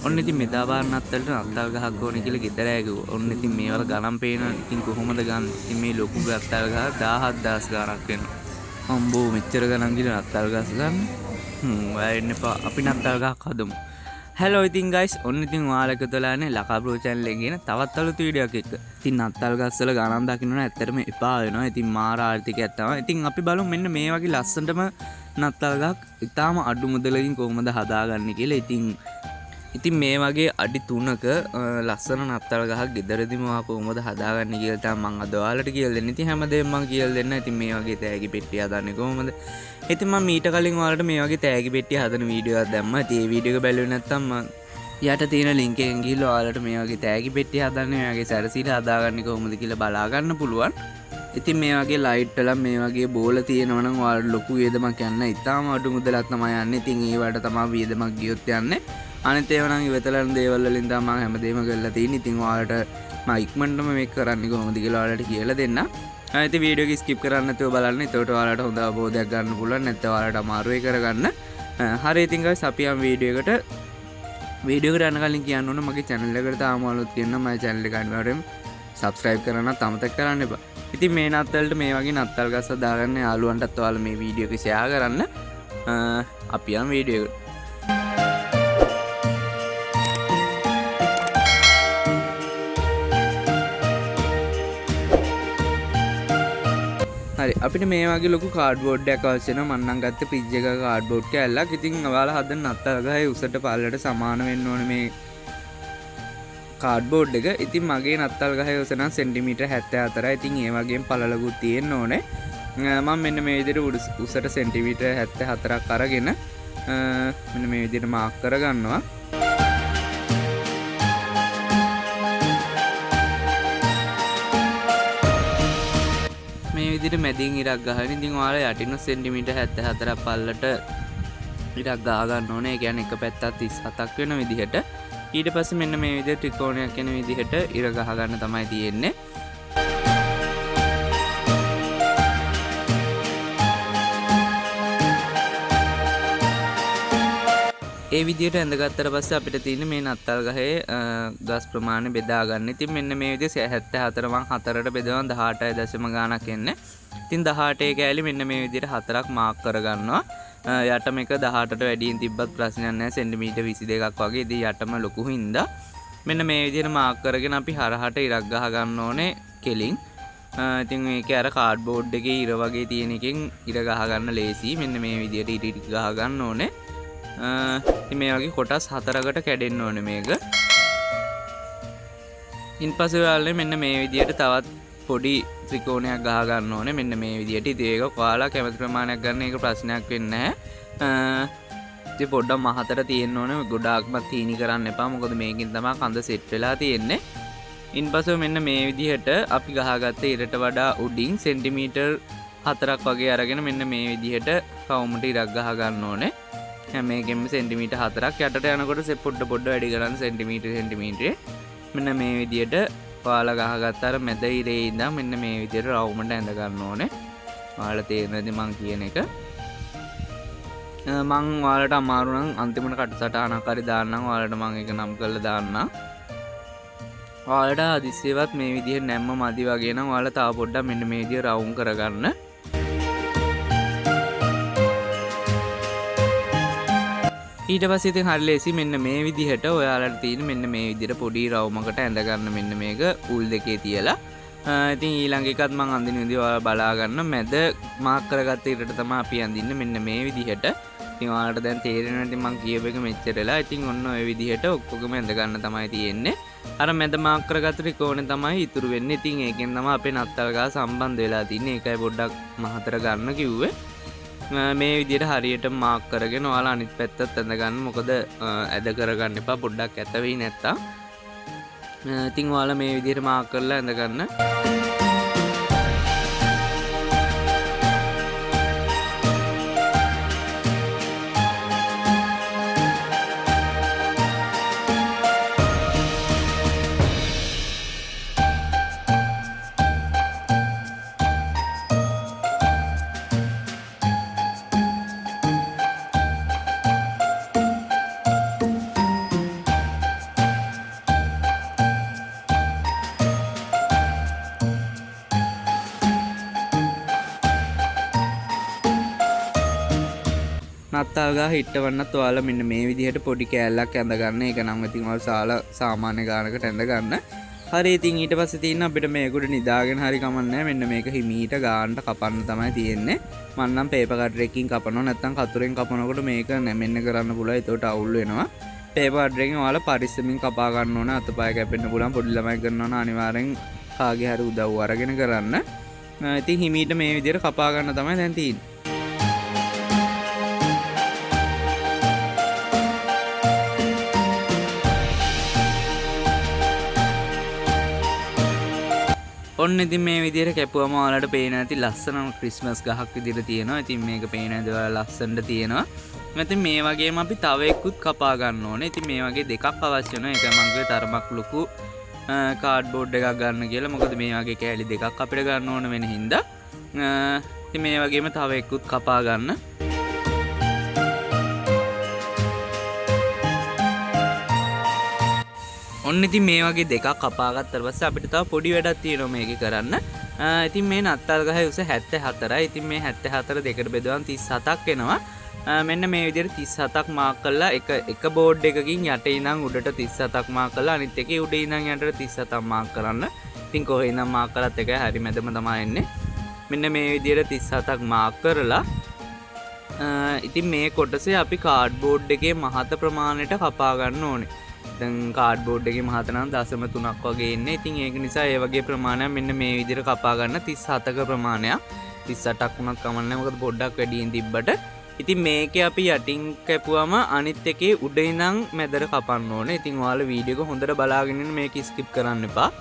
ඔන්න ඉතින් මෙදා බාර නත්තලට නත්තල් ගහක් ඕනේ කියලා ගෙදර ඇගුවා. ඔන්න ඉතින් මේවල ගණන් පේනවා. ඉතින් කොහොමද ගන්න? ඉතින් මේ ලොකු නත්තල් ගහ 17000 ගණක් වෙනවා. අම්බෝ මෙච්චර ගණන් කියලා නත්තල් ගස් ගන්න. ඔයා එන්න එපා. අපි නත්තල් ගහක් හදමු. hello ඉතින් guys ඔන්න ඉතින් ඔයාලා එකතුලානේ ලකා බ්‍රෝ channel එකේ ගෙන තවත් අලුත් වීඩියෝ එකක් එක්ක. ඉතින් නත්තල් ගස් වල ගණන් දකින්න නම් ඇත්තටම එපා වෙනවා. ඉතින් මාර ආර්ථිකයක් තමයි. ඉතින් අපි බලමු මෙන්න මේ වගේ ලස්සනටම නත්තල් ගහක් ඉතාලම අඩු මුදලකින් කොහොමද හදාගන්නේ කියලා. ඉතින් මේ වගේ අඩි 3ක ලස්සන නත්තල් ගහක් ගෙදරදීම ඔයා කොහොමද හදාගන්නේ කියලා තමයි මම අද ඔයාලට කියලා දෙන්නේ. ඉතින් හැමදේම මම කියලා දෙන්න. ඉතින් මේ වගේ තෑගි පෙට්ටිය හදන්නේ කොහොමද? ඉතින් මම මීට කලින් ඔයාලට මේ වගේ තෑගි පෙට්ටිය හදන වීඩියෝ එකක් දැම්මා. ඉතින් මේ වීඩියෝ එක බැලුවේ නැත්නම් යට තියෙන link එකෙන් ගිහලා ඔයාලට මේ වගේ තෑගි පෙට්ටිය හදන්නේ මේ වගේ සැරසීලා හදාගන්නේ කොහොමද කියලා බලා ගන්න පුළුවන්. ඉතින් මේ වගේ ලයිට් වල මේ වගේ බෝල තියෙනවා නම් ඔයාලට ලොකු වියදමක් යන්න ඉතාලම අඩු මුදලක් තමයි යන්නේ. ඉතින් ඒවට තමයි වියදමක් ගියොත් යන්නේ. අනිත් ඒවා නම් ඉවතලන දේවල් වලින් තමයි මම හැමදේම කරලා තියෙන්නේ. ඉතින් ඔයාලට මම ඉක්මනටම මේක කරන්නේ කොහොමද කියලා ඔයාලට කියලා දෙන්න. ඉතින් වීඩියෝ එක ස්කිප් කරන්න නැතුව බලන්න. එතකොට ඔයාලට හොඳ අවබෝධයක් ගන්න පුළුවන්. නැත්නම් ඔයාලට අමාරු වෙයි කරගන්න. හරි ඉතින් guys අපි යම් වීඩියෝ එකට යන කලින් කියන්න ඕන මගේ channel එකට තාම අලුත් වෙන මගේ channel එක අනිවාර්යෙන් subscribe කරන්නත් අමතක කරන්න එපා. ඉතින් මේ නත්තල්ට මේ වගේ නත්තල් ගස් දාගන්න යාළුවන්ටත් ඔයාලා මේ වීඩියෝ එක share කරන්න. අපි යම් වීඩියෝ එකට. හරි අපිට මේ වගේ ලොකු කාඩ්බෝඩ් එකක් අවශ්‍ය වෙනවා. මම නම් ගත්ත ෆ්‍රිජ් එක කාඩ්බෝඩ් කෑල්ලක්. ඉතින් ඔයාලා හදන නත්තල් ගහේ උසට පල්ලට සමාන වෙන්න ඕනේ මේ කාඩ්බෝඩ් එක. ඉතින් මගේ නත්තල් ගහේ උස නම් සෙන්ටිමීටර් 74යි. ඉතින් ඒ වගේම පළලකුත් තියෙන්න ඕනේ. මම මෙන්න මේ විදිහට උසට සෙන්ටිමීටර් 74ක් අරගෙන මෙන්න මේ විදිහට මාක් කරගන්නවා. මේ විදිහට මැදින් ඉරක් ගහගෙන ඉතින් ඔයාලා යටින් සෙන්ටිමීටර් 74ක් පල්ලට ඉරක් ගහ ගන්න ඕනේ. ඒ කියන්නේ එක පැත්තක් 37ක් වෙන විදිහට. ඊට පස්සේ මෙන්න මේ විදිහට ත්‍රිකෝණයක් වෙන විදිහට ඉර ගහ ගන්න තමයි තියෙන්නේ. ඒ විදිහට ඇඳගත්තට පස්සේ අපිට තියෙන්නේ මේ නත්තල් ගහේ ගස් ප්‍රමාණය බෙදා ගන්න. ඉතින් මෙන්න මේ විදිහට 74 මං 4ට බෙදවන 18 දශම ගානක් එන්නේ. ඉතින් 18 කෑලි මෙන්න මේ විදිහට 4ක් මාක් කරගන්නවා. යටම එක 18ට වැඩියෙන් තිබ්බත් ප්‍රශ්නයක් නැහැ. සෙන්ටිමීටර් 22ක් වගේ. ඉතින් යටම ලොකු හින්දා මෙන්න මේ විදිහට මාක් කරගෙන අපි හරහට ඉරක් ගහ ගන්න ඕනේ කෙලින්. ඉතින් මේකේ අර කාඩ්බෝඩ් එකේ ඉර වගේ තියෙන එකෙන් ඉර ගහ ගන්න ලේසි. මෙන්න මේ විදිහට ඉර ටික ගහ ගන්න ඕනේ. ඉතින් මේ වගේ කොටස් 4කට කැඩෙන්න ඕනේ මේක. ඉන්පස්සේ ඔයාලා මෙන්න මේ විදිහට තවත් පොඩි ත්‍රිකෝණයක් ගහ ගන්න ඕනේ. මෙන්න මේ විදිහට. ඉතින් ඒක ඔයාලා කැමති ප්‍රමාණයක් ගන්න ඒක ප්‍රශ්නයක් වෙන්නේ නැහැ. ඉතින් පොඩ්ඩක් මහතට තියෙන්න ඕනේ. ගොඩාක්ම තීනි කරන්න එපා. මොකද මේකෙන් තමයි කඳ සෙට් වෙලා තියෙන්නේ. ඉන්පස්සේ මෙන්න මේ විදිහට අපි ගහගත්ත ඉරට වඩා උඩින් සෙන්ටිමීටර් 4ක් වගේ අරගෙන මෙන්න මේ විදිහට කවුමට ඉරක් ගහ ගන්න ඕනේ. මේකෙම සෙන්ටිමීටර් 4ක් යටට යනකොට පොඩ වැඩි කරන්න සෙන්ටිමීටර් මෙන්න මේ විදිහට ඔයාලා ගහගත්ත අර මැද ඉරේ ඉඳන් මෙන්න මේ විදිහට රවුමට ඇඳ ගන්න ඕනේ. ඔයාලා තේරෙනවද මං කියන එක? මං ඔයාලට අමාරු නම් අන්තිමට කටසටහනක් හරි දාන්නම්. ඔයාලට මං ඒක නම් කරලා දාන්නම්. ඔයාලට හදිස්සියවත් මේ විදිහට නැම්ම මදි වගේ නම් ඔයාලා තව පොඩ්ඩක් මෙන්න මේ විදිහට රවුම් කරගන්න. ඊට පස්සේ ඉතින් හරි ලේසි මෙන්න මේ විදිහට ඔයාලට තියෙන මෙන්න මේ විදිහට පොඩි රවුමකට ඇඳ ගන්න මෙන්න මේක උල් දෙකේ තියලා. ඉතින් ඊළඟ එකත් මම අඳින විදිහ ඔයාලා බලා ගන්න. මැද මාක් කරගත්ත ඉරට තමයි අපි අඳින්නේ මෙන්න මේ විදිහට. ඉතින් ඔයාලට දැන් තේරෙනවා ඉතින් මම කියව එක මෙච්චරලා. ඉතින් ඔන්න ඔය විදිහට ඔක්කොගම ඇඳ ගන්න තමයි තියෙන්නේ. අර මැද මාක් කරගත්ත ත්‍රිකෝණය තමයි ඉතුරු වෙන්නේ. ඉතින් ඒකෙන් තමයි අපේ නත්තල් ගහ සම්බන්ධ වෙලා තින්නේ. ඒකයි පොඩ්ඩක් මහතර ගන්න කිව්වේ. මේ විදිහට හරියට මාක් කරගෙන ඔයාලා අනිත් පැත්තත් ඇඳ ගන්න. මොකද ඇද කරගන්න එපා පොඩ්ඩක් ඇත වෙයි නැත්තම්. ඉතින් ඔයාලා මේ විදිහට මාක් කරලා ඇඳ ගන්න. නත්තල් ගහ හිටවන්නත් ඔයාලා මෙන්න මේ විදිහට පොඩි කෑල්ලක් ඇඳ ගන්න. ඒක නම් ඉතින් ඔයාලා සාමාන්‍ය ගානකට ඇඳ ගන්න. හරි ඉතින් ඊට පස්සේ තියෙන අපිට මේකට නිදාගෙන හරි කමන්නේ. මෙන්න මේක හිමීට ගානට කපන්න තමයි තියෙන්නේ. මම නම් පේපර් කටර් එකකින් කපනවා නැත්නම් කතුරෙන් කපනකොට මේක නැමෙන්න කරන්න පුළුවන්. ඒකට අවුල් වෙනවා. පේපර් කටර් එකෙන් ඔයාලා පරිස්සමින් කපා ගන්න ඕන. අතපය කැපෙන්න පුළුවන්. පොඩි ළමයි කරනවා නම් අනිවාර්යෙන් කාගේ හරි උදව්ව අරගෙන කරන්න. ඉතින් හිමීට මේ විදිහට කපා ගන්න තමයි දැන් තියෙන්නේ. ඔන්න ඉතින් මේ විදිහට කැපුවම ඔයාලට පේන ඇති ලස්සන ක්‍රිස්මස් ගහක් විදිහට තියෙනවා. ඉතින් මේක පේන ඇති ඔයාලා ලස්සනට තියෙනවා. ඉතින් මේ වගේම අපි තව එකකුත් කපා ගන්න ඕනේ. ඉතින් මේ වගේ දෙකක් අවශ්‍ය වෙනවා. ඒක මම කිව්වේ තරමක් ලොකු කාඩ්බෝඩ් එකක් ගන්න කියලා. මොකද මේ වගේ කෑලි දෙකක් අපිට ගන්න ඕන වෙන හින්දා. ඉතින් මේ වගේම තව එකකුත් කපා ගන්න. ඔන්න ඉතින් මේ වගේ දෙකක් කපා ගත්තාට පස්සේ අපිට තව පොඩි වැඩක් තියෙනවා මේකේ කරන්න. ඉතින් මේ නත්තල් ගහේ උස 74යි. ඉතින් මේ 74 දෙකට බෙදුවම 37ක් එනවා. මෙන්න මේ විදිහට 37ක් මාක් කරලා එක බෝඩ් එකකින් යට ඉඳන් උඩට 37ක් මාක් කරලා අනිත් එකේ උඩ ඉඳන් යටට 37ක් මාක් කරන්න. ඉතින් කොහේ ඉඳන් මාක් කරත් එකයි හරි මැදම තමයි එන්නේ. මෙන්න මේ විදිහට 37ක් මාක් කරලා ඉතින් මේ කොටසේ අපි කාඩ්බෝඩ් එකේ මහත ප්‍රමාණයට කපා ගන්න ඕනේ. දැන් කාඩ්බෝඩ් එකේ මහත නම් 0.3ක් වගේ එන්නේ. ඉතින් ඒක නිසා ඒ වගේ ප්‍රමාණයක් මෙන්න මේ විදිහට කපා ගන්න 37ක ප්‍රමාණයක්. 38ක් වුණත් කමන්නේ මොකද පොඩ්ඩක් වැඩියෙන් තිබ්බට. ඉතින් මේකේ අපි යටින් කැපුවම අනිත් එකේ උඩ ඉඳන් මැදට කපන්න ඕනේ. ඉතින් ඔයාලා වීඩියෝ එක හොඳට බලාගෙන ඉන්න මේක ස්කිප් කරන්න එපා.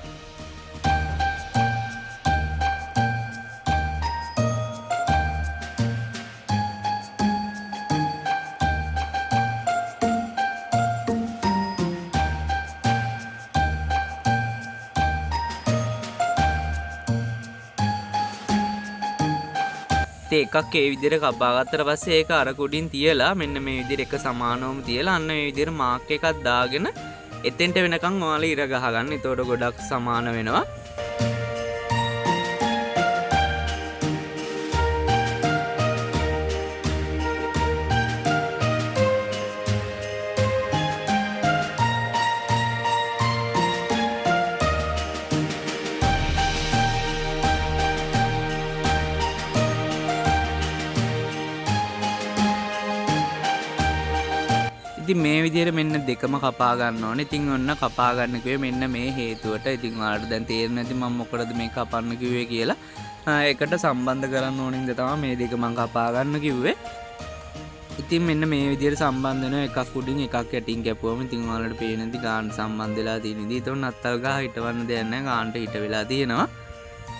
එකක් ඒ විදිහට කපා ගත්තට පස්සේ ඒක අර කුඩින් තියලා මෙන්න මේ විදිහට එක සමානවම තියලා අන්න මේ විදිහට මාක් එකක් දාගෙන එතෙන්ට වෙනකන් ඔයාලා ඉර ගහගන්න. එතකොට ගොඩක් සමාන වෙනවා. ඉතින් මේ විදිහට මෙන්න දෙකම කපා ගන්න ඕනේ. ඉතින් ඔන්න කපා ගන්න කිව්වේ මෙන්න මේ හේතුවට. ඉතින් ඔයාලට දැන් තේරෙන්නේ නැති මම මොකටද මේ කපන්න කිව්වේ කියලා. ඒකට සම්බන්ධ කරන්න ඕනින්ද තමයි මේ දෙක මම කපා ගන්න කිව්වේ. ඉතින් මෙන්න මේ විදිහට සම්බන්ධ වෙනවා. එකක් උඩින් එකක් යටින් කැපුවම ඉතින් ඔයාලට පේන ඉතින් ගාන සම්බන්ධ වෙලා තියෙන ඉතින් ඒතකොට නත්තල් ගහ හිටවන්න දෙයක් නැහැ. ගානට හිට වෙලා තියෙනවා.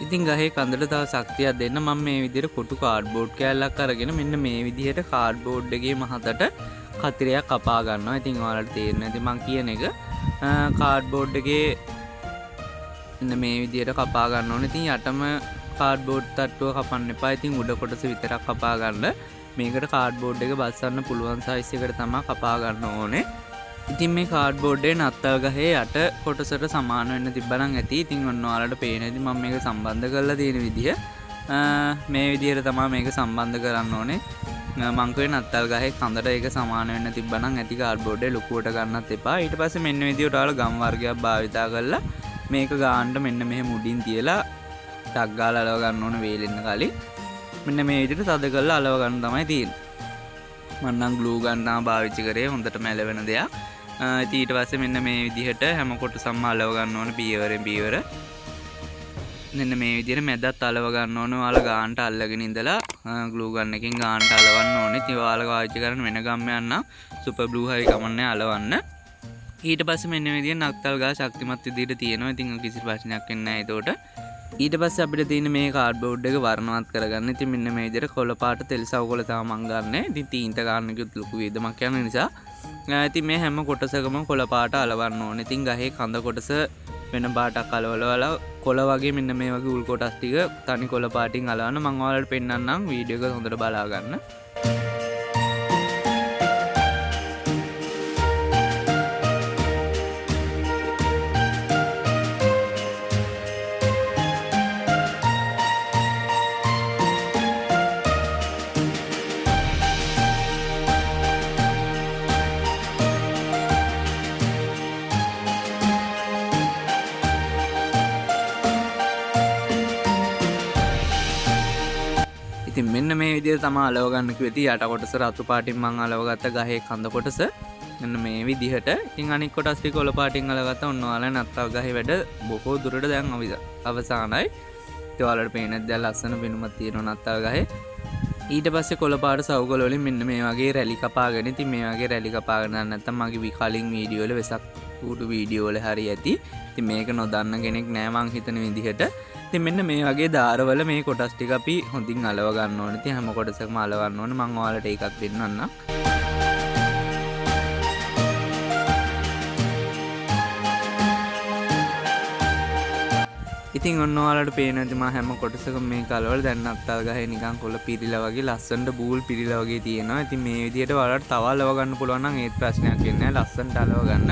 ඉතින් ගහේ කඳට තව ශක්තියක් දෙන්න මම මේ විදිහට කොටු කාඩ්බෝඩ් කෑල්ලක් අරගෙන මෙන්න මේ විදිහට කාඩ්බෝඩ් එකේ මහතට කතිරයක් කපා ගන්නවා. ඉතින් ඔයාලට තේරෙන්නේ නැති මං කියන එක කාඩ්බෝඩ් එකේ මෙන්න මේ විදිහට කපා ගන්න ඕනේ. ඉතින් යටම කාඩ්බෝඩ් තට්ටුව කපන්න එපා. ඉතින් උඩ කොටස විතරක් කපා ගන්න. මේකට කාඩ්බෝඩ් එක බස්සන්න පුළුවන් සයිස් එකට තමයි කපා ගන්න ඕනේ. ඉතින් මේ කාඩ්බෝඩ් එකේ නත්තල් ගහේ යට කොටසට සමාන වෙන්න තිබ්බනම් ඇති. ඉතින් ඔන්න ඔයාලට පේන ඉතින් මම මේක සම්බන්ධ කරලා තියෙන විදිහ මේ විදිහට තමයි මේක සම්බන්ධ කරන්න ඕනේ. මං කිව්වේ නත්තල් ගහේ කඳට ඒක සමාන වෙන්න තිබ්බනම් ඇති කාඩ්බෝඩ් එක ලොකුවට ගන්නත් එපා. ඊට පස්සේ මෙන්න විදිහට ඔයාලා ගම් වර්ගයක් භාවිතා කරලා මේක ගාන්න මෙන්න මෙහෙ මුඩින් තියලා ටක් ගාලා අලව ගන්න ඕන වේලෙන්න කලින්. මෙන්න මේ විදිහට තද කරලා අලව ගන්න තමයි තියෙන්නේ. මම නම් ග්ලූ ගන් තමයි පාවිච්චි කරේ හොඳටම ඇලවෙන දෙයක්. ඊට පස්සේ මෙන්න මේ විදිහට හැම කොටසක්ම අලව ගන්න ඕන පියවරෙන් පියවර. මෙන්න මේ විදිහට මැදත් අලව ගන්න ඕන. ඔයාලා ගානට අල්ලගෙන ඉඳලා ග්ලූ ගන් එකෙන් ගානට අලවන්න ඕනේ. ඉතින් ඔයාලා පාවිච්චි කරන වෙන ගම් යන්න සුපර් ග්ලූ හරි කමන්නේ අලවන්න. ඊට පස්සේ මෙන්න මේ විදිහට නත්තල් ගහ ශක්තිමත් විදිහට තියෙනවා. ඉතින් කිසි ප්‍රශ්නයක් වෙන්නේ නැහැ ඒකට. ඊට පස්සේ අපිට තියෙන මේ කාඩ්බෝඩ් එක වර්ණවත් කරගන්න. ඉතින් මෙන්න මේ විදිහට කොළ පාට තෙල් සවුකොළ තමයි මම ගන්නෙ. ඉතින් තීන්ත ගන්න කිව්වොත් ලොකු වේදමක් යන නිසා ඉතින් මේ හැම කොටසකම කොළ පාට අලවන්න ඕනේ. ඉතින් ගහේ කඳ කොටස වෙන පාටක් අලවලා කොළ වගේ මෙන්න මේ වගේ උල් කොටස් ටික තනි කොළ පාටින් අලවන්න. මම ඔයාලට පෙන්නන්නම් වීඩියෝ එක හොඳට බලා ගන්න. විදිහට තමයි අලව ගන්න කිව්වේ. යට කොටස රතු පාටින් මම අලව ගත්ත ගහේ කඳ කොටස. මෙන්න මේ විදිහට. ඉතින් අනිත් කොටස් ටික කොළ පාටින් අලව ගත්තා. ඔන්න ඔයාලා නත්තල් ගහේ වැඩ බොහෝ දුරට දැන් අවසానයි. ඉතින් ඔයාලට පේන්නේ දැන් ලස්සන වෙනුමක් තියෙනවා නත්තල් ගහේ. ඊට පස්සේ කොළ පාට සවුගල වලින් මෙන්න මේ වගේ රැලි කපාගෙන. ඉතින් මේ වගේ රැලි කපාගෙන නැත්නම් මගේ කලින් වීඩියෝ වල වෙසක් ඌඩු වීඩියෝ වල හරි ඇති. ඉතින් මේක නොදන්න කෙනෙක් නෑ මං හිතන විදිහට. ඉතින් මෙන්න මේ වගේ දාරවල මේ කොටස් ටික අපි හොඳින් අලව ගන්න ඕනේ. ඉතින් හැම කොටසකම අලව ගන්න ඕනේ. මම ඔයාලට ඒකක් දෙන්නම්. ඉතින් ඔන්න ඔයාලට පේනවා ඉතින් මම හැම කොටසකම මේ කලවල දැන් නත්තල් ගහේ නිකන් කොළ පිරිලා වගේ ලස්සනට බූල් පිරිලා වගේ තියෙනවා. ඉතින් මේ විදිහට ඔයාලට තව අලව ගන්න පුළුවන් නම් ඒත් ප්‍රශ්නයක් වෙන්නේ නැහැ. ලස්සනට අලව ගන්න.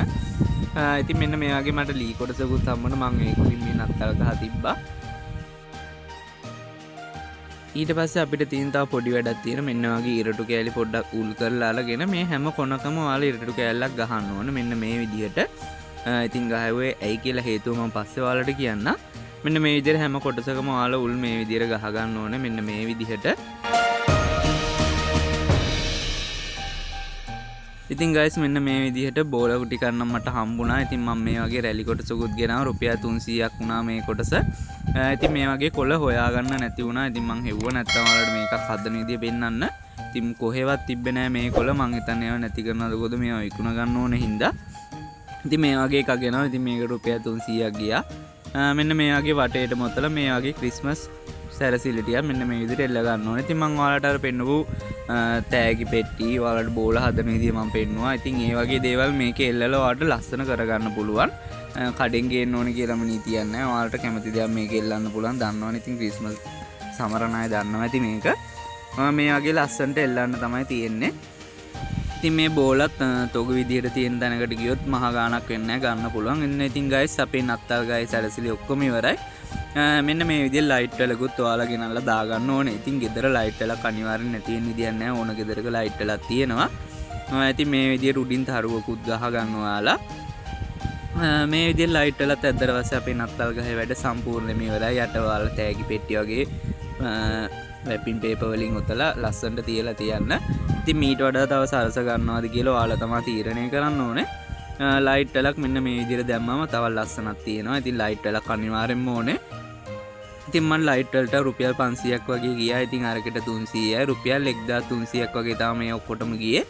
ඉතින් මෙන්න මේ වගේ මට ලී කොටසකුත් හම්බුණා. මම ඒකකින් මේ නත්තල් ගහ තිබ්බා. ඊට පස්සේ අපිට තියෙන තව පොඩි වැඩක් තියෙනවා. මෙන්න වගේ ඉරටු කෑලි පොඩ්ඩක් උල් කරලා අරගෙන මේ හැම කොනකම ඔයාලා ඉරටු කෑල්ලක් ගහන්න ඕන. මෙන්න මේ විදිහට. ඉතින් ගහුවේ ඇයි කියලා හේතුව මම පස්සේ ඔයාලට කියන්නම්. මෙන්න මේ විදිහට හැම කොටසකම ඔයාලා උල් මේ විදිහට ගහ ගන්න ඕනේ. මෙන්න මේ විදිහට. ඉතින් guys මෙන්න මේ විදිහට බෝල කුටි කරනම් මට හම්බුණා. ඉතින් මම මේ වගේ රැලි කොටසකුත් ගෙනාවා. රුපියල් 300ක් වුණා මේ කොටස. ඉතින් මේ වගේ කොළ හොයාගන්න නැති වුණා. ඉතින් මං හෙව්ව නැත්තම් ඔයාලට මේකක් හදන විදිය පෙන්නන්න. ඉතින් කොහෙවත් තිබ්බේ නැහැ මේ කොළ. මං හිතන්නේ ඒවා නැති කරනවද කොහොද මේවා විකුණ ගන්න ඕනේ හින්දා. ඉතින් මේ වගේ එකක් ගෙනාවා. ඉතින් මේක රුපියල් 300ක් ගියා. මෙන්න මේ වගේ වටේට මොතල මේ වගේ ක්‍රිස්මස් සැරසිලි ටික මෙන්න මේ විදිහට එල්ල ගන්න ඕනේ. ඉතින් මම ඔයාලට අර පෙන්නපු තෑගි පෙට්ටි ඔයාලට බෝල හදන විදිය මම පෙන්නුවා. ඉතින් ඒ වගේ දේවල් මේකේ එල්ලලා ඔයාලට ලස්සන කරගන්න පුළුවන්. කඩෙන් ගේන්න ඕනේ කියලාම නීතියක් නැහැ. ඔයාලට කැමති දේවල් මේකේ එල්ලන්න පුළුවන්. දන්නවනේ ඉතින් ක්‍රිස්මස් සමරන අය දන්නවා ඇති මේක. මේ වගේ ලස්සනට එල්ලන්න තමයි තියෙන්නේ. ඉතින් මේ බෝලත් තොග විදියට තියෙන තැනකට ගියොත් මහ ගාණක් වෙන්නේ නැහැ ගන්න පුළුවන්. එන්න ඉතින් guys අපේ නත්තල් ගහේ සැරසිලි ඔක්කොම ඉවරයි. මෙන්න මේ විදිහේ ලයිට් වලකුත් ඔයාලා ගෙනල්ලා දාගන්න ඕනේ. ඉතින් ගෙදර ලයිට් වලක් අනිවාර්යෙන් නැති වෙන විදියක් නැහැ. ඕන ගෙදරක ලයිට් වලක් තියෙනවා. ඉතින් මේ විදිහට උඩින් තරුවකුත් ගහ ගන්න ඔයාලා. මේ විදිහේ ලයිට් වලත් ඇද්දට පස්සේ අපේ නත්තල් ගහේ වැඩ සම්පූර්ණයෙන්ම ඉවරයි. යට ඔයාලා තෑගි පෙට්ටි වගේ රැපින් පේපර් වලින් ඔතලා ලස්සනට තියලා තියන්න. ඉතින් මීට වඩා තව සරස ගන්නවාද කියලා ඔයාලා තමයි තීරණය කරන්න ඕනේ. ලයිට් වලක් මෙන්න මේ විදිහට දැම්මම තව ලස්සනක් තියෙනවා. ඉතින් ලයිට් වලක් අනිවාර්යෙන්ම ඕනේ. ඉතින් මම ලයිට් වලට රුපියල් 500ක් වගේ ගියා. ඉතින් අරකට 300යි රුපියල් 1300ක් වගේ තමයි මේ ඔක්කොටම ගියේ.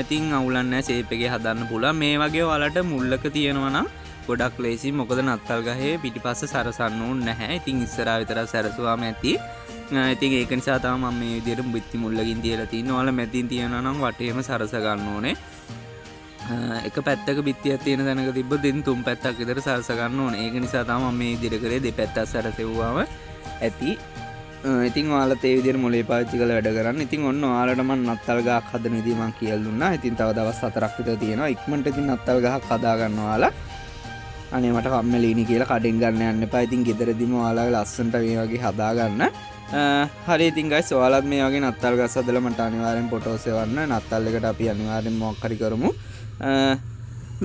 ඉතින් අවුලක් නැහැ ෂේප් එකේ හදන්න පුළුවන්. මේ වගේ ඔයාලට මුල්ලක තියෙනවා නම් ගොඩක් ලේසි. මොකද නත්තල් ගහේ පිටිපස්ස සරසන්න ඕනේ නැහැ. ඉතින් ඉස්සරහා විතරක් සරසුවාම ඇති. ඉතින් ඒක නිසා තමයි මම මේ විදිහට බිත්ති මුල්ලකින් තියලා තින්නේ. ඔයාලා මැදින් තියනවා නම් වටේම සරස ගන්න ඕනේ. එක පැත්තක බිත්තියක් තියෙන තැනක තිබ්බොත් දෙන් තුන් පැත්තක් විතර සරස ගන්න ඕනේ. ඒක නිසා තමයි මම මේ විදිහට කරේ දෙපැත්තක් සරසෙව්වාම ඇති. ඉතින් ඔයාලත් ඒ විදිහට මොලේ පාවිච්චි කරලා වැඩ කරන්න. ඉතින් ඔන්න ඔයාලට මම නත්තල් ගහක් හදන විදිහ මම කියලා දුන්නා. ඉතින් තව දවස් 4ක් විතර තියෙනවා. ඉක්මනට ඉතින් නත්තල් ගහක් හදා ගන්න ඔයාලා. අනේ මට කම්මැලිනි කියලා කඩෙන් ගන්න යන්න එපා. ඉතින් ගෙදරදීම ඔයාලා ලස්සනට මේ වගේ හදා ගන්න. හරි ඉතින් guys ඔයාලත් මේ වගේ නත්තල් ගස් හදලා මට අනිවාර්යෙන් ෆොටෝස් එවන්න. නත්තල් එකට අපි අනිවාර්යෙන් මොකක් හරි කරමු.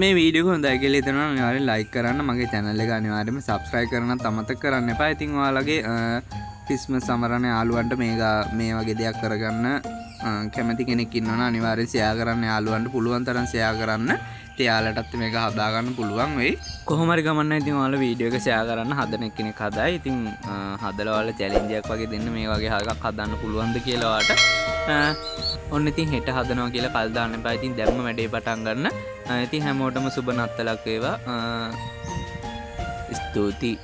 මේ වීඩියෝ එක හොඳයි කියලා හිතනවා නම් අනිවාර්යෙන් ලයික් කරන්න. මගේ channel එක අනිවාර්යෙන්ම subscribe කරන්නත් අමතක කරන්න එපා. ඉතින් ඔයාලගේ ක්‍රිස්මස් සමරන යාළුවන්ට මේ වගේ දෙයක් කරගන්න කැමති කෙනෙක් ඉන්නවනම් අනිවාර්යෙන් share කරන්න. යාළුවන්ට පුළුවන් තරම් share කරන්න. යාලටත් මේක හදා ගන්න පුළුවන් වෙයි. කොහොම හරි ගමන් නැහැ. ඉතින් ඔයාලා වීඩියෝ එක ෂෙයා කරන්න හදන කෙනෙක් හදයි. ඉතින් හදලා ඔයාලා චැලෙන්ජ් එකක් වගේ දෙන්න මේ වගේ එකක් හදන්න පුළුවන්ද කියලා ඔයාලට. ඔන්න ඉතින් හෙට හදනවා කියලා කල් දාන්න එපා. ඉතින් දැම්ම වැඩේ පටන් ගන්න. ඉතින් හැමෝටම සුබ නත්තලක් වේවා. ස්තුතියි.